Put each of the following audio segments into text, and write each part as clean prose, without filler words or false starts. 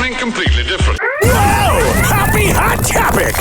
something completely different. Whoa! Happy Hot Topic!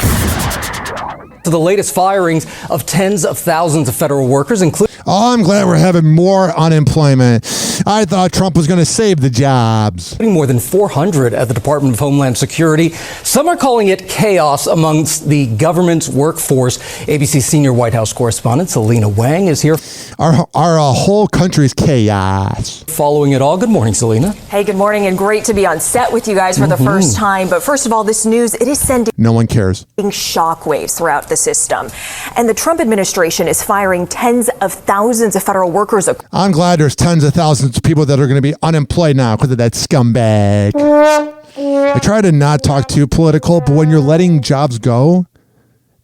To the latest firings of tens of thousands of federal workers, including... Oh, I'm glad we're having more unemployment. I thought Trump was going to save the jobs. More than 400 at the Department of Homeland Security. Some are calling it chaos amongst the government's workforce. ABC senior White House correspondent Selena Wang is here. Our whole country's chaos. Following it all. Good morning, Selena. Hey, good morning, and great to be on set with you guys for the first time. But first of all, this news, it is sending no one cares. Shockwaves throughout the system. And the Trump administration is firing tens of thousands of federal workers. I'm glad there's tens of thousands of people that are going to be unemployed now because of that scumbag. I try to not talk too political, but when you're letting jobs go,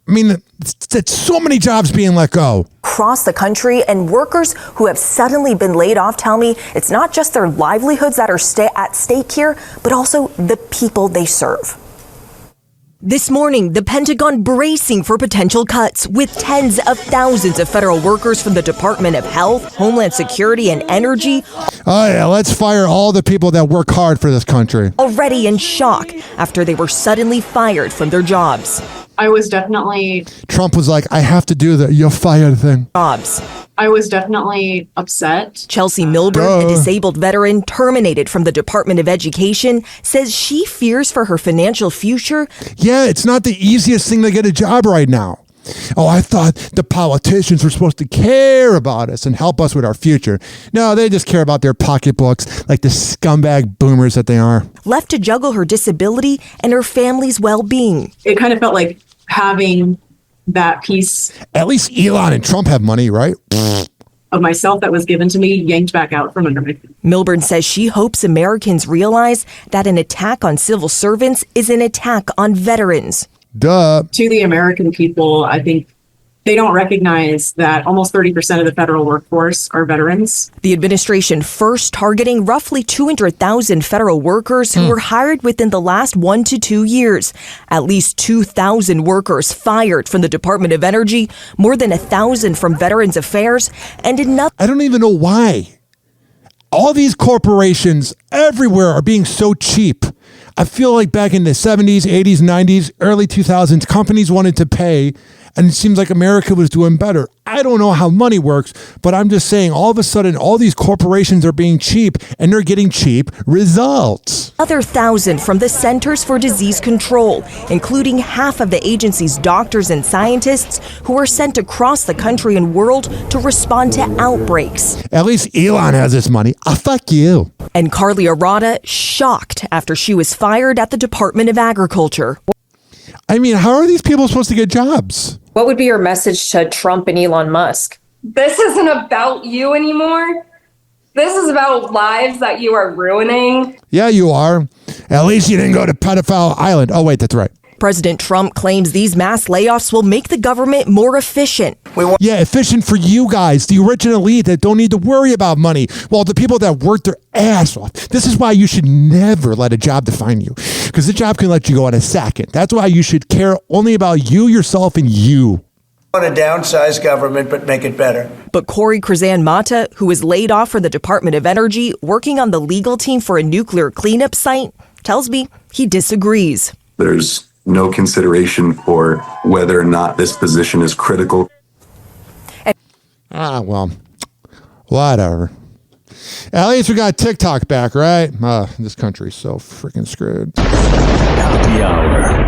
I mean, it's so many jobs being let go. Across the country, and workers who have suddenly been laid off tell me it's not just their livelihoods that are at stake here, but also the people they serve. This morning, the Pentagon bracing for potential cuts with tens of thousands of federal workers from the Department of Health, Homeland Security, and Energy. Oh yeah, let's fire all the people that work hard for this country. Already in shock after they were suddenly fired from their jobs. I was definitely... Trump was like, I have to do the you're fired thing. Jobs. I was definitely upset. Chelsea Milburn, a disabled veteran terminated from the Department of Education, says she fears for her financial future. Yeah, it's not the easiest thing to get a job right now. Oh, I thought the politicians were supposed to care about us and help us with our future. No, they just care about their pocketbooks like the scumbag boomers that they are. Left to juggle her disability and her family's well-being. It kind of felt like having that piece. At least Elon and Trump have money, right? Of myself that was given to me yanked back out from under me. Milburn says she hopes Americans realize that an attack on civil servants is an attack on veterans. Duh. To the American people, I think they don't recognize that almost 30% of the federal workforce are veterans. The administration first targeting roughly 200,000 federal workers who were hired within the last 1 to 2 years. At least 2,000 workers fired from the Department of Energy, more than 1,000 from Veterans Affairs, and another. I don't even know why. All these corporations everywhere are being so cheap. I feel like back in the 70s, 80s, 90s, early 2000s, companies wanted to pay, and it seems like America was doing better. I don't know how money works, but I'm just saying all of a sudden, all these corporations are being cheap, and they're getting cheap results. Other 1,000 from the Centers for Disease Control, including half of the agency's doctors and scientists who were sent across the country and world to respond to outbreaks. At least Elon has this money. Fuck you. And Carly Arata shocked after she was fired at the Department of Agriculture. I mean, how are these people supposed to get jobs? What would be your message to Trump and Elon Musk? This isn't about you anymore. This is about lives that you are ruining. Yeah, you are. At least you didn't go to Pedophile Island. Oh, wait, that's right. President Trump claims these mass layoffs will make the government more efficient. Yeah, efficient for you guys, the rich and elite that don't need to worry about money. Well, the people that work their ass off. This is why you should never let a job define you, because the job can let you go in a second. That's why you should care only about you, yourself, and you. Want to downsize government, but make it better. But Corey Krzan-Mata, who was laid off from the Department of Energy, working on the legal team for a nuclear cleanup site, tells me he disagrees. There's no consideration for whether or not this position is critical. Well, whatever. At least we got TikTok back, right? This country's so freaking screwed. Happy Hour.